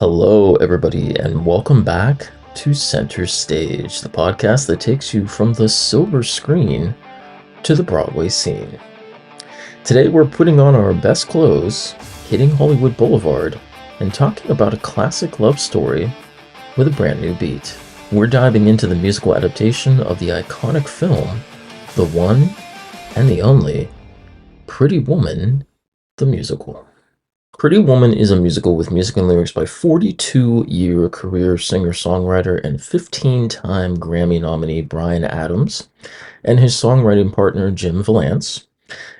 Hello, everybody, and welcome back to Center Stage, the podcast that takes you from the silver screen to the Broadway scene. Today, we're putting on our best clothes, hitting Hollywood Boulevard, and talking about a classic love story with a brand new beat. We're diving into the musical adaptation of the iconic film, the one and the only Pretty Woman, the musical. Pretty Woman is a musical with music and lyrics by 42-year career singer-songwriter and 15-time Grammy nominee Bryan Adams and his songwriting partner Jim Vallance,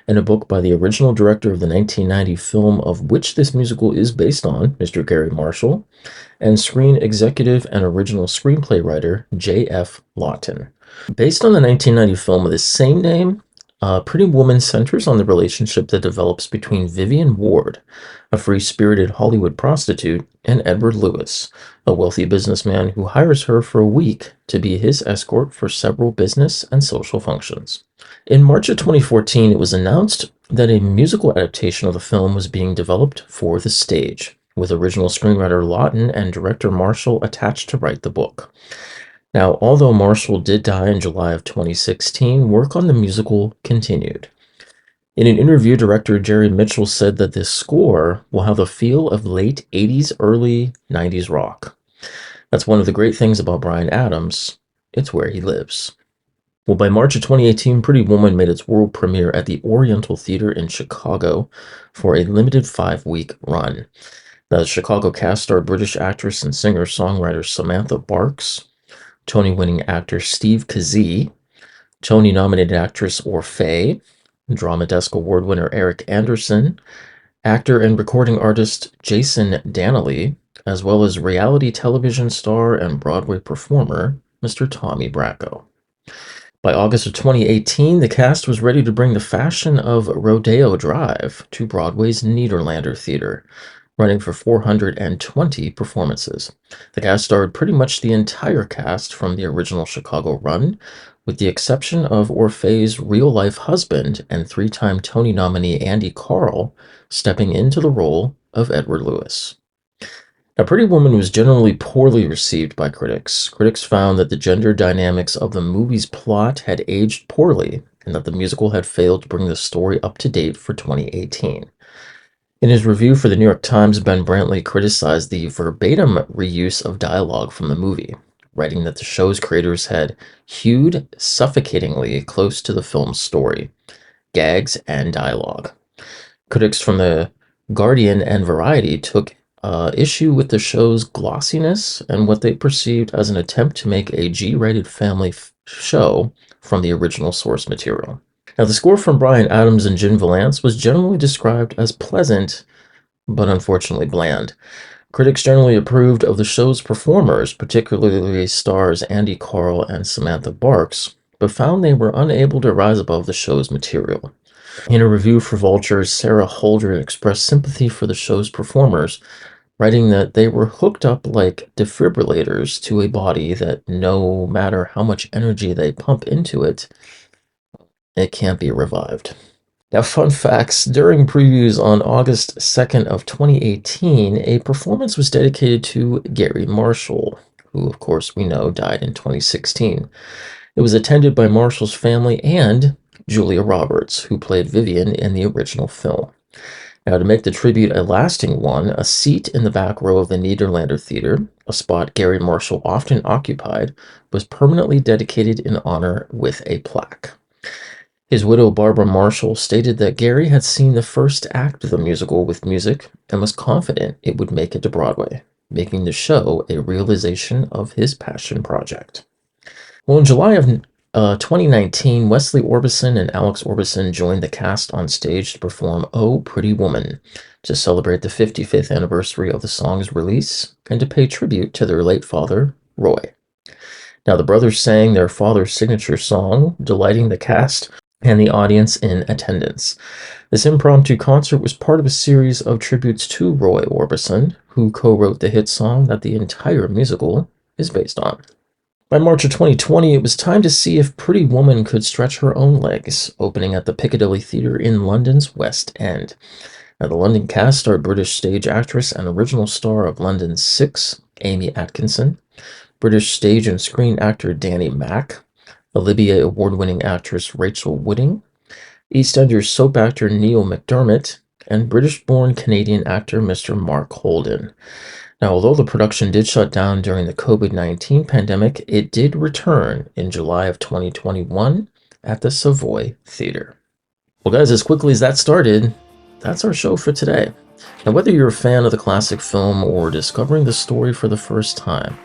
and a book by the original director of the 1990 film of which this musical is based on, Mr. Gary Marshall, and screen executive and original screenplay writer J.F. Lawton. Based on the 1990 film of the same name, Pretty Woman centers on the relationship that develops between Vivian Ward, a free-spirited Hollywood prostitute, and Edward Lewis, a wealthy businessman who hires her for a week to be his escort for several business and social functions. In March of 2014, it was announced that a musical adaptation of the film was being developed for the stage, with original screenwriter Lawton and director Marshall attached to write the book. Now, although Marshall did die in July of 2016, work on the musical continued. In an interview, director Jerry Mitchell said that this score will have the feel of late 80s, early 90s rock. That's one of the great things about Bryan Adams. It's where he lives. Well, by March of 2018, Pretty Woman made its world premiere at the Oriental Theater in Chicago for a limited 5-week run. Now, the Chicago cast starred British actress and singer-songwriter Samantha Barks, Tony-winning actor Steve Kazee, Tony-nominated actress Orfeh, Drama Desk Award winner Eric Anderson, actor and recording artist Jason Dannelly, as well as reality television star and Broadway performer Mr. Tommy Bracco. By August of 2018, the cast was ready to bring the fashion of Rodeo Drive to Broadway's Nederlander Theater, running for 420 performances. The cast starred pretty much the entire cast from the original Chicago run, with the exception of Orfeh's real-life husband and 3-time Tony nominee Andy Karl stepping into the role of Edward Lewis. Now, Pretty Woman was generally poorly received by critics. Critics found that the gender dynamics of the movie's plot had aged poorly and that the musical had failed to bring the story up to date for 2018. In his review for the New York Times, Ben Brantley criticized the verbatim reuse of dialogue from the movie, writing that the show's creators had hewed suffocatingly close to the film's story, gags, and dialogue. Critics from The Guardian and Variety took issue with the show's glossiness and what they perceived as an attempt to make a G-rated family show from the original source material. Now, the score from Bryan Adams and Jim Vallance was generally described as pleasant, but unfortunately bland. Critics generally approved of the show's performers, particularly stars Andy Karl and Samantha Barks, but found they were unable to rise above the show's material. In a review for Vulture, Sarah Holder expressed sympathy for the show's performers, writing that they were hooked up like defibrillators to a body that no matter how much energy they pump into it, it can't be revived. Now, fun facts. During previews on August 2nd of 2018, a performance was dedicated to Gary Marshall, who, of course, we know died in 2016. It was attended by Marshall's family and Julia Roberts, who played Vivian in the original film. Now, to make the tribute a lasting one, a seat in the back row of the Nederlander Theater, a spot Gary Marshall often occupied, was permanently dedicated in honor with a plaque. His widow, Barbara Marshall, stated that Gary had seen the first act of the musical with music and was confident it would make it to Broadway, making the show a realization of his passion project. Well, in July of 2019, Wesley Orbison and Alex Orbison joined the cast on stage to perform Oh, Pretty Woman to celebrate the 55th anniversary of the song's release and to pay tribute to their late father, Roy. Now, the brothers sang their father's signature song, delighting the cast and the audience in attendance. This impromptu concert was part of a series of tributes to Roy Orbison, who co-wrote the hit song that the entire musical is based on. By March of 2020, it was time to see if Pretty Woman could stretch her own legs, opening at the Piccadilly Theatre in London's West End. Now, the London cast starred British stage actress and original star of London 6, Amy Atkinson, British stage and screen actor Danny Mack, Olivier Award-winning actress Rachel Wooding, EastEnders soap actor Neil McDermott, and British-born Canadian actor Mr. Mark Holden. Now, although the production did shut down during the COVID-19 pandemic, it did return in July of 2021 at the Savoy Theatre. Well, guys, as quickly as that started, that's our show for today. Now, whether you're a fan of the classic film or discovering the story for the first time,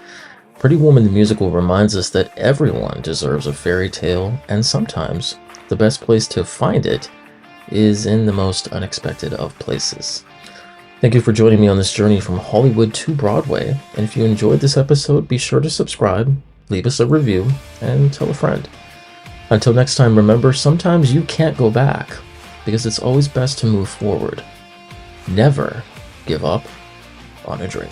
Pretty Woman the Musical reminds us that everyone deserves a fairy tale, and sometimes the best place to find it is in the most unexpected of places. Thank you for joining me on this journey from Hollywood to Broadway, and if you enjoyed this episode, be sure to subscribe, leave us a review, and tell a friend. Until next time, remember, sometimes you can't go back, because it's always best to move forward. Never give up on a dream.